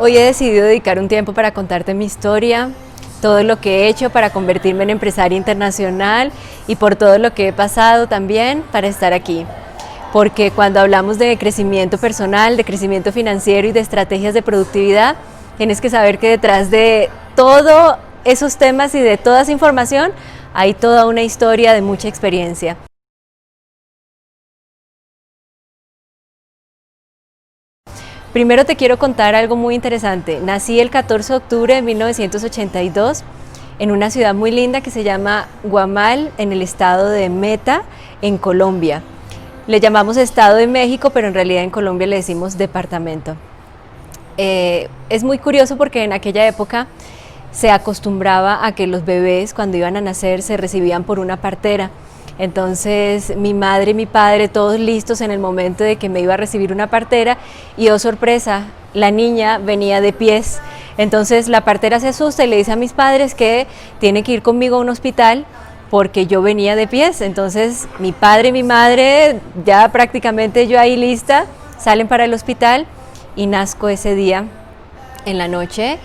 Hoy he decidido dedicar un tiempo para contarte mi historia, todo lo que he hecho para convertirme en empresaria internacional y por todo lo que he pasado también para estar aquí. Porque cuando hablamos de crecimiento personal, de crecimiento financiero y de estrategias de productividad, tienes que saber que detrás de todos esos temas y de toda esa información hay toda una historia de mucha experiencia. Primero te quiero contar algo muy interesante. Nací el 14 de octubre de 1982 en una ciudad muy linda que se llama Guamal, en el estado de Meta, en Colombia. Le llamamos Estado de México, pero en realidad en Colombia le decimos departamento. Es muy curioso porque en aquella época se acostumbraba a que los bebés cuando iban a nacer se recibían por una partera. Entonces mi madre y mi padre todos listos en el momento de que me iba a recibir una partera y oh sorpresa, la niña venía de pies. Entonces la partera se asusta y le dice a mis padres que tiene que ir conmigo a un hospital porque yo venía de pies. Entonces mi padre y mi madre, ya prácticamente yo ahí lista, salen para el hospital y nazco ese día en la noche,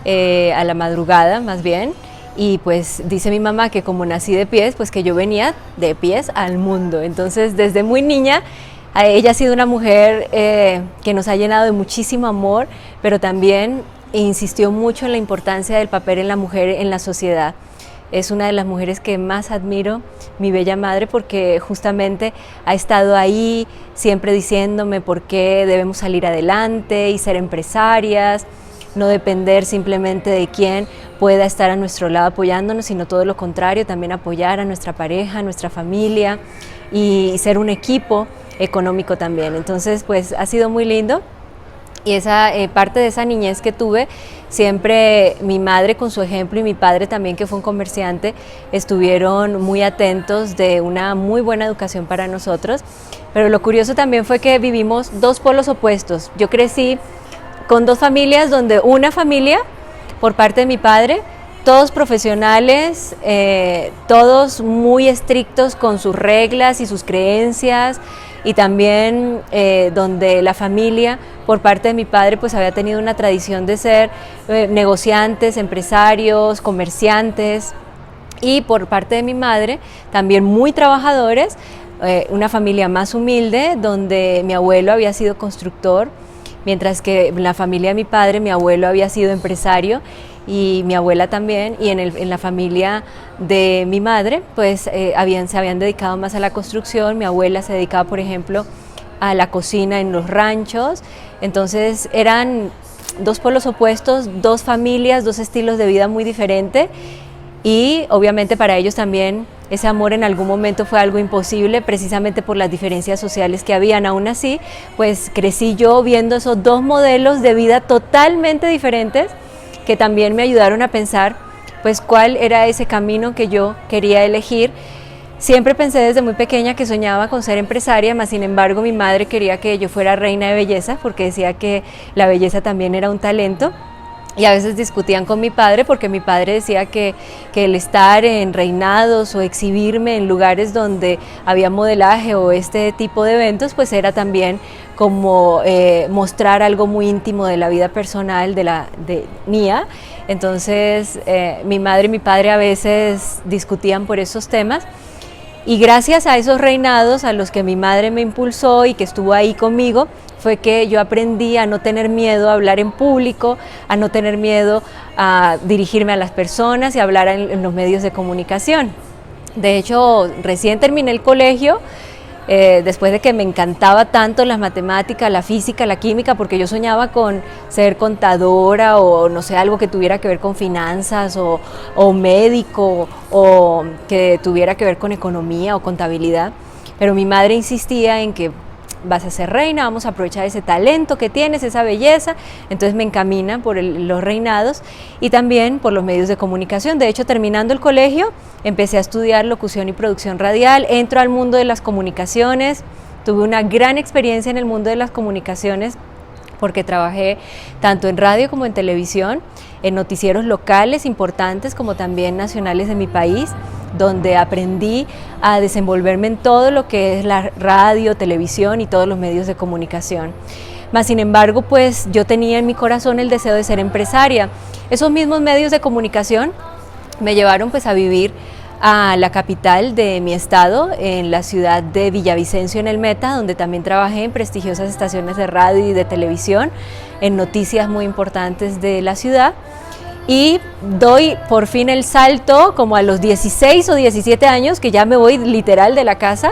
a la madrugada más bien. Y pues dice mi mamá que como nací de pies, pues que yo venía de pies al mundo. Entonces desde muy niña, ella ha sido una mujer que nos ha llenado de muchísimo amor, pero también insistió mucho en la importancia del papel en la mujer en la sociedad. Es una de las mujeres que más admiro, mi bella madre, porque justamente ha estado ahí siempre diciéndome por qué debemos salir adelante y ser empresarias, no depender simplemente de quién pueda estar a nuestro lado apoyándonos, sino todo lo contrario, también apoyar a nuestra pareja, a nuestra familia y ser un equipo económico también. Entonces, pues ha sido muy lindo y esa parte de esa niñez que tuve, siempre mi madre con su ejemplo y mi padre también, que fue un comerciante, estuvieron muy atentos de una muy buena educación para nosotros. Pero lo curioso también fue que vivimos dos polos opuestos. Yo crecí con dos familias, donde una familia por parte de mi padre, todos profesionales, todos muy estrictos con sus reglas y sus creencias, y también donde la familia por parte de mi padre pues había tenido una tradición de ser negociantes, empresarios, comerciantes, y por parte de mi madre también muy trabajadores, una familia más humilde donde mi abuelo había sido constructor, mientras que en la familia de mi padre, mi abuelo había sido empresario y mi abuela también, y en la familia de mi madre, pues se habían dedicado más a la construcción. Mi abuela se dedicaba, por ejemplo, a la cocina en los ranchos. Entonces eran dos polos opuestos, dos familias, dos estilos de vida muy diferentes, y obviamente para ellos también ese amor en algún momento fue algo imposible, precisamente por las diferencias sociales que habían. Aún así, pues crecí yo viendo esos dos modelos de vida totalmente diferentes, que también me ayudaron a pensar pues cuál era ese camino que yo quería elegir. Siempre pensé desde muy pequeña que soñaba con ser empresaria, mas sin embargo mi madre quería que yo fuera reina de belleza, porque decía que la belleza también era un talento. Y a veces discutían con mi padre porque mi padre decía que el estar en reinados o exhibirme en lugares donde había modelaje o este tipo de eventos, pues era también como mostrar algo muy íntimo de la vida personal de mía. Entonces mi madre y mi padre a veces discutían por esos temas. Y gracias a esos reinados a los que mi madre me impulsó y que estuvo ahí conmigo, fue que yo aprendí a no tener miedo a hablar en público, a no tener miedo a dirigirme a las personas y a hablar en los medios de comunicación. De hecho, recién terminé el colegio, después de que me encantaba tanto las matemáticas, la física, la química, porque yo soñaba con ser contadora o no sé, algo que tuviera que ver con finanzas o médico o que tuviera que ver con economía o contabilidad. Pero mi madre insistía en que vas a ser reina, vamos a aprovechar ese talento que tienes, esa belleza. Entonces me encaminan por los reinados y también por los medios de comunicación. De hecho, terminando el colegio, empecé a estudiar locución y producción radial, entro al mundo de las comunicaciones, tuve una gran experiencia en el mundo de las comunicaciones, porque trabajé tanto en radio como en televisión, en noticieros locales importantes como también nacionales de mi país, donde aprendí a desenvolverme en todo lo que es la radio, televisión y todos los medios de comunicación. mas sin embargo pues yo tenía en mi corazón el deseo de ser empresaria. Esos mismos medios de comunicación me llevaron pues a vivir a la capital de mi estado, en la ciudad de Villavicencio en el Meta, donde también trabajé en prestigiosas estaciones de radio y de televisión, en noticias muy importantes de la ciudad. Y doy por fin el salto como a los 16 o 17 años, que ya me voy literal de la casa,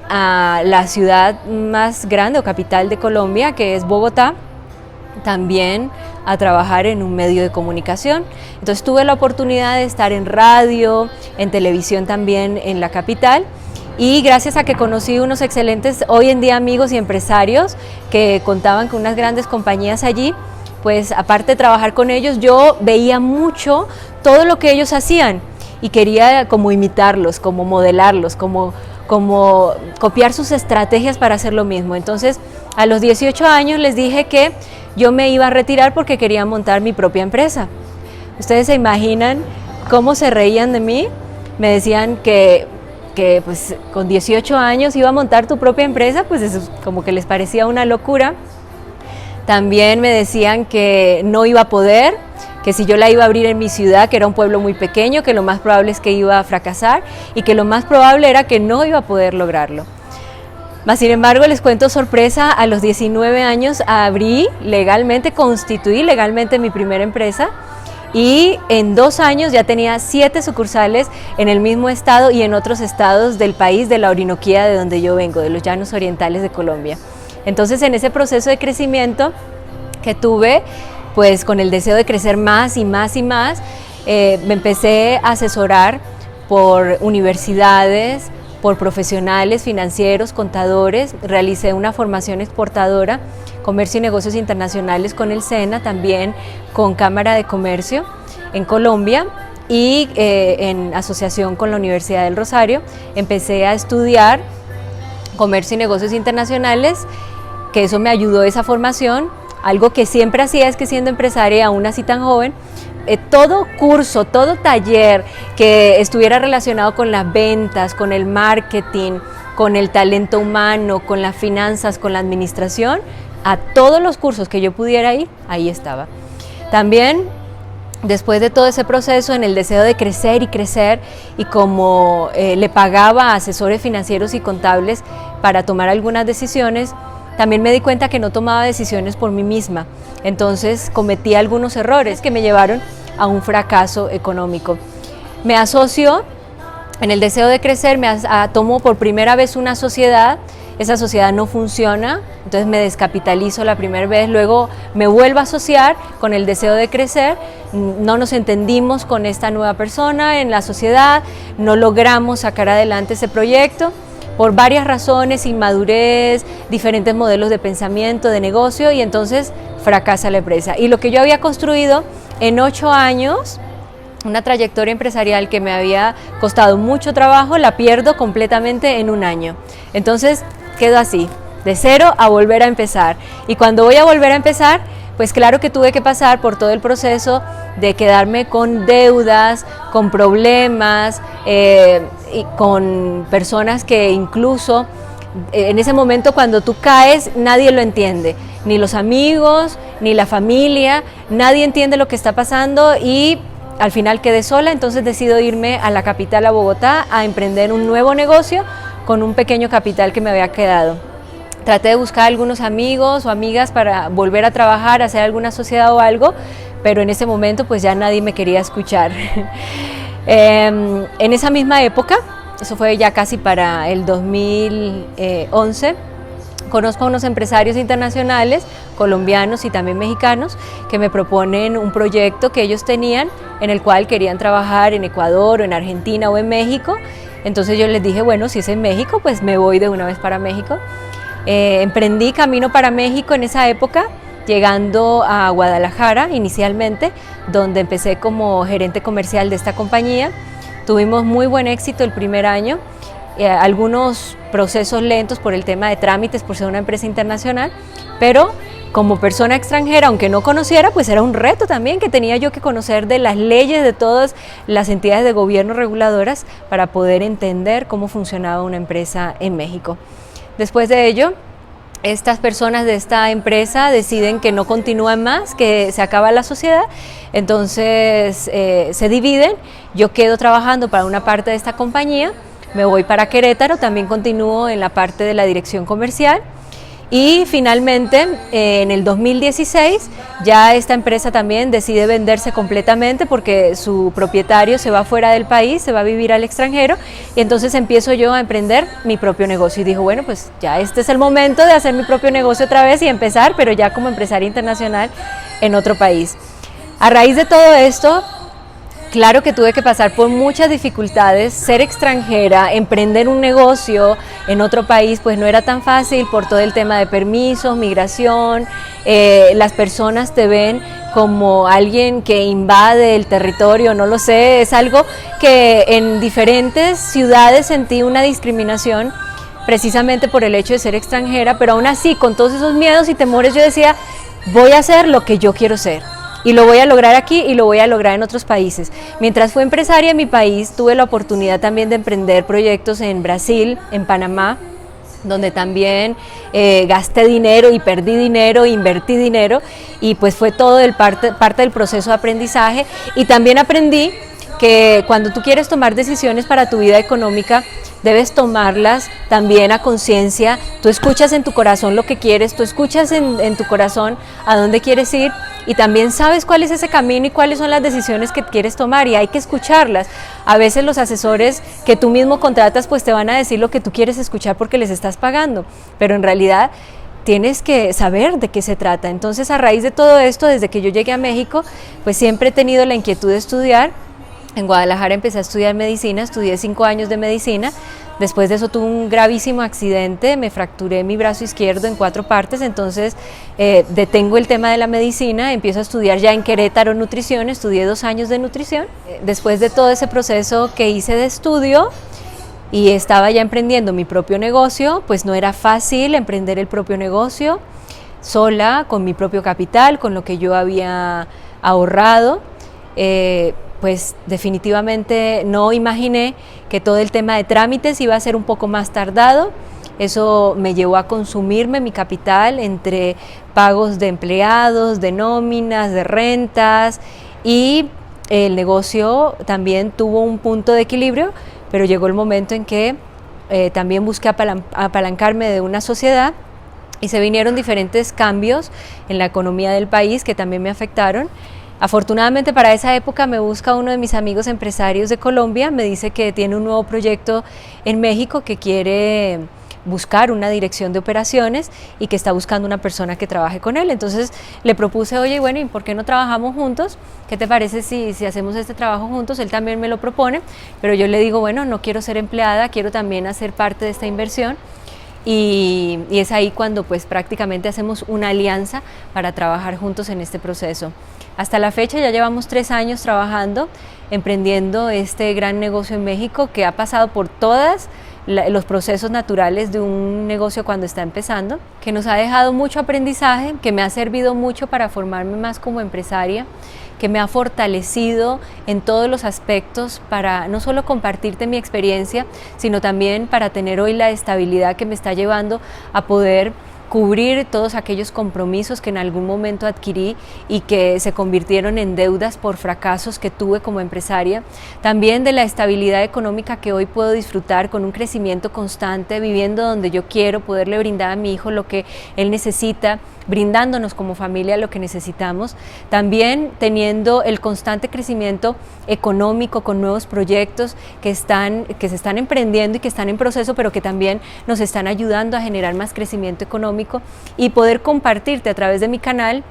a la ciudad más grande o capital de Colombia, que es Bogotá, también a trabajar en un medio de comunicación. Entonces tuve la oportunidad de estar en radio, en televisión también en la capital, y gracias a que conocí unos excelentes hoy en día amigos y empresarios que contaban con unas grandes compañías allí, pues aparte de trabajar con ellos, yo veía mucho todo lo que ellos hacían y quería como imitarlos, como modelarlos, como copiar sus estrategias para hacer lo mismo. Entonces a los 18 años les dije que yo me iba a retirar porque quería montar mi propia empresa. Ustedes se imaginan cómo se reían de mí. Me decían que pues con 18 años iba a montar tu propia empresa, pues eso como que les parecía una locura. También me decían que no iba a poder, que si yo la iba a abrir en mi ciudad, que era un pueblo muy pequeño, que lo más probable es que iba a fracasar y que lo más probable era que no iba a poder lograrlo. Mas, sin embargo, les cuento sorpresa, a los 19 años constituí legalmente mi primera empresa, y en 2 años ya tenía 7 sucursales en el mismo estado y en otros estados del país, de la Orinoquía, de donde yo vengo, de los llanos orientales de Colombia. Entonces, en ese proceso de crecimiento que tuve, pues con el deseo de crecer más y más y más, me empecé a asesorar por universidades, por profesionales financieros, contadores. Realicé una formación exportadora, comercio y negocios internacionales con el SENA, también con Cámara de Comercio en Colombia, y en asociación con la Universidad del Rosario empecé a estudiar comercio y negocios internacionales, que eso me ayudó, esa formación. Algo que siempre hacía es que, siendo empresaria, aún así tan joven, todo curso, todo taller que estuviera relacionado con las ventas, con el marketing, con el talento humano, con las finanzas, con la administración, a todos los cursos que yo pudiera ir, ahí estaba. También, después de todo ese proceso, en el deseo de crecer y crecer, y como le pagaba a asesores financieros y contables para tomar algunas decisiones, también me di cuenta que no tomaba decisiones por mí misma. Entonces cometí algunos errores que me llevaron a un fracaso económico. Me asocio, en el deseo de crecer, tomo por primera vez una sociedad. Esa sociedad no funciona, entonces me descapitalizo la primera vez, luego me vuelvo a asociar con el deseo de crecer. No nos entendimos con esta nueva persona en la sociedad, no logramos sacar adelante ese proyecto por varias razones: inmadurez, diferentes modelos de pensamiento, de negocio, y entonces fracasa la empresa. Y lo que yo había construido en 8 años, una trayectoria empresarial que me había costado mucho trabajo, la pierdo completamente en 1 año. Entonces quedo así, de cero a volver a empezar. Y cuando voy a volver a empezar, pues claro que tuve que pasar por todo el proceso de quedarme con deudas, con problemas, y con personas que incluso en ese momento, cuando tú caes, nadie lo entiende, ni los amigos, ni la familia, nadie entiende lo que está pasando, y al final quedé sola. Entonces decido irme a la capital, a Bogotá, a emprender un nuevo negocio con un pequeño capital que me había quedado. Traté de buscar algunos amigos o amigas para volver a trabajar, hacer alguna sociedad o algo, pero en ese momento pues ya nadie me quería escuchar. En esa misma época, eso fue ya casi para el 2011, conozco a unos empresarios internacionales, colombianos y también mexicanos, que me proponen un proyecto que ellos tenían, en el cual querían trabajar en Ecuador o en Argentina o en México. Entonces yo les dije, bueno, si es en México, pues me voy de una vez para México. Emprendí camino para México en esa época, llegando a Guadalajara inicialmente, donde empecé como gerente comercial de esta compañía. Tuvimos muy buen éxito el primer año, algunos procesos lentos por el tema de trámites, por ser una empresa internacional, pero como persona extranjera, aunque no conociera, pues era un reto también, que tenía yo que conocer de las leyes de todas las entidades de gobierno reguladoras para poder entender cómo funcionaba una empresa en México. Después de ello, estas personas de esta empresa deciden que no continúan más, que se acaba la sociedad, entonces se dividen, yo quedo trabajando para una parte de esta compañía, me voy para Querétaro, también continúo en la parte de la dirección comercial. Y finalmente, en el 2016, ya esta empresa también decide venderse completamente porque su propietario se va fuera del país, se va a vivir al extranjero, y entonces empiezo yo a emprender mi propio negocio. Y digo, bueno, pues ya este es el momento de hacer mi propio negocio otra vez y empezar, pero ya como empresaria internacional en otro país. A raíz de todo esto, claro que tuve que pasar por muchas dificultades, ser extranjera, emprender un negocio en otro país, pues no era tan fácil por todo el tema de permisos, migración, las personas te ven como alguien que invade el territorio, no lo sé, es algo que en diferentes ciudades sentí una discriminación precisamente por el hecho de ser extranjera, pero aún así, con todos esos miedos y temores, yo decía, voy a hacer lo que yo quiero ser. Y lo voy a lograr aquí y lo voy a lograr en otros países. Mientras fui empresaria en mi país, tuve la oportunidad también de emprender proyectos en Brasil, en Panamá, donde también gasté dinero y perdí dinero, invertí dinero, y pues fue todo parte del proceso de aprendizaje. Y también aprendí que cuando tú quieres tomar decisiones para tu vida económica, debes tomarlas también a conciencia. Tú escuchas en tu corazón lo que quieres, tú escuchas en tu corazón a dónde quieres ir, y también sabes cuál es ese camino y cuáles son las decisiones que quieres tomar, y hay que escucharlas. A veces los asesores que tú mismo contratas pues te van a decir lo que tú quieres escuchar porque les estás pagando, pero en realidad tienes que saber de qué se trata. Entonces, a raíz de todo esto, desde que yo llegué a México, pues siempre he tenido la inquietud de estudiar. En Guadalajara empecé a estudiar medicina, estudié 5 años de medicina. Después de eso tuve un gravísimo accidente, me fracturé mi brazo izquierdo en 4 partes, entonces detengo el tema de la medicina, empiezo a estudiar ya en Querétaro nutrición, estudié 2 años de nutrición. Después de todo ese proceso que hice de estudio y estaba ya emprendiendo mi propio negocio, pues no era fácil emprender el propio negocio sola, con mi propio capital, con lo que yo había ahorrado. Pues definitivamente no imaginé que todo el tema de trámites iba a ser un poco más tardado. Eso me llevó a consumirme mi capital entre pagos de empleados, de nóminas, de rentas, y el negocio también tuvo un punto de equilibrio, pero llegó el momento en que también busqué apalancarme de una sociedad, y se vinieron diferentes cambios en la economía del país que también me afectaron. Afortunadamente para esa época me busca uno de mis amigos empresarios de Colombia, me dice que tiene un nuevo proyecto en México, que quiere buscar una dirección de operaciones y que está buscando una persona que trabaje con él. Entonces le propuse, oye, bueno, ¿y por qué no trabajamos juntos? ¿Qué te parece si hacemos este trabajo juntos? Él también me lo propone, pero yo le digo, bueno, no quiero ser empleada, quiero también hacer parte de esta inversión. Y es ahí cuando pues prácticamente hacemos una alianza para trabajar juntos en este proceso. Hasta la fecha ya llevamos 3 años trabajando, emprendiendo este gran negocio en México, que ha pasado por todos los procesos naturales de un negocio cuando está empezando, que nos ha dejado mucho aprendizaje, que me ha servido mucho para formarme más como empresaria, que me ha fortalecido en todos los aspectos para no solo compartirte mi experiencia, sino también para tener hoy la estabilidad que me está llevando a poder cubrir todos aquellos compromisos que en algún momento adquirí y que se convirtieron en deudas por fracasos que tuve como empresaria. También de la estabilidad económica que hoy puedo disfrutar con un crecimiento constante, viviendo donde yo quiero, poderle brindar a mi hijo lo que él necesita, brindándonos como familia lo que necesitamos. También teniendo el constante crecimiento económico con nuevos proyectos que se están emprendiendo y que están en proceso, pero que también nos están ayudando a generar más crecimiento económico, y poder compartirte a través de mi canal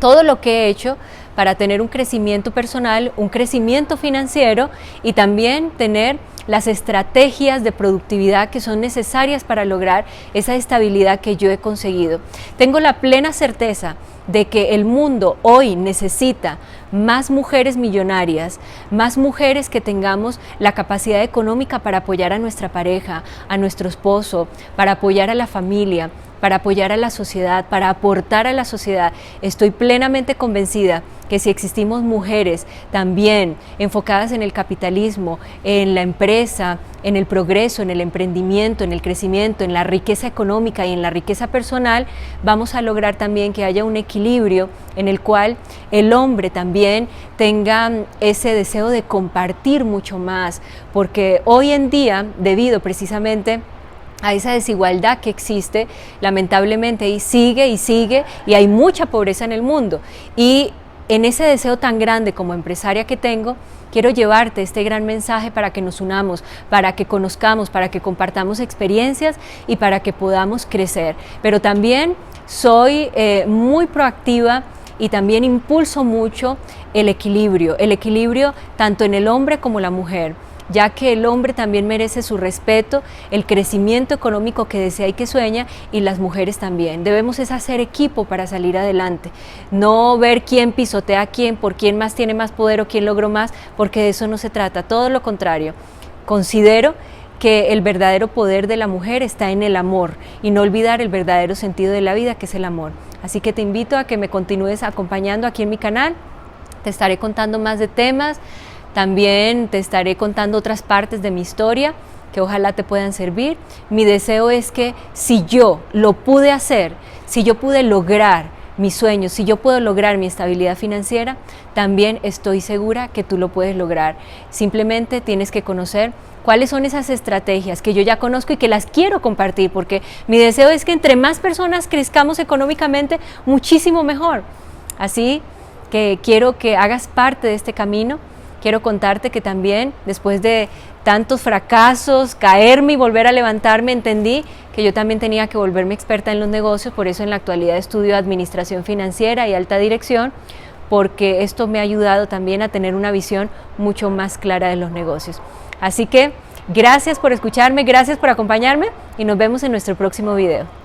todo lo que he hecho para tener un crecimiento personal, un crecimiento financiero, y también tener las estrategias de productividad que son necesarias para lograr esa estabilidad que yo he conseguido. Tengo la plena certeza de que el mundo hoy necesita más mujeres millonarias, más mujeres que tengamos la capacidad económica para apoyar a nuestra pareja, a nuestro esposo, para apoyar a la familia, para apoyar a la sociedad, para aportar a la sociedad. Estoy plenamente convencida que si existimos mujeres también enfocadas en el capitalismo, en la empresa, en el progreso, en el emprendimiento, en el crecimiento, en la riqueza económica y en la riqueza personal, vamos a lograr también que haya un equilibrio en el cual el hombre también tenga ese deseo de compartir mucho más, porque hoy en día, debido precisamente a esa desigualdad que existe, lamentablemente, y sigue, y hay mucha pobreza en el mundo. Y en ese deseo tan grande como empresaria que tengo, quiero llevarte este gran mensaje para que nos unamos, para que conozcamos, para que compartamos experiencias y para que podamos crecer. Pero también soy muy proactiva y también impulso mucho el equilibrio tanto en el hombre como la mujer, ya que el hombre también merece su respeto, el crecimiento económico que desea y que sueña, y las mujeres también. Debemos es hacer equipo para salir adelante, no ver quién pisotea a quién, por quién más tiene más poder o quién logró más, porque de eso no se trata, todo lo contrario. Considero que el verdadero poder de la mujer está en el amor y no olvidar el verdadero sentido de la vida, que es el amor. Así que te invito a que me continúes acompañando aquí en mi canal, te estaré contando más de temas. También te estaré contando otras partes de mi historia que ojalá te puedan servir. Mi deseo es que si yo lo pude hacer, si yo pude lograr mis sueños, si yo puedo lograr mi estabilidad financiera, también estoy segura que tú lo puedes lograr. Simplemente tienes que conocer cuáles son esas estrategias que yo ya conozco y que las quiero compartir, porque mi deseo es que entre más personas crezcamos económicamente, muchísimo mejor. Así que quiero que hagas parte de este camino. Quiero contarte que también, después de tantos fracasos, caerme y volver a levantarme, entendí que yo también tenía que volverme experta en los negocios. Por eso en la actualidad estudio administración financiera y alta dirección, porque esto me ha ayudado también a tener una visión mucho más clara de los negocios. Así que gracias por escucharme, gracias por acompañarme y nos vemos en nuestro próximo video.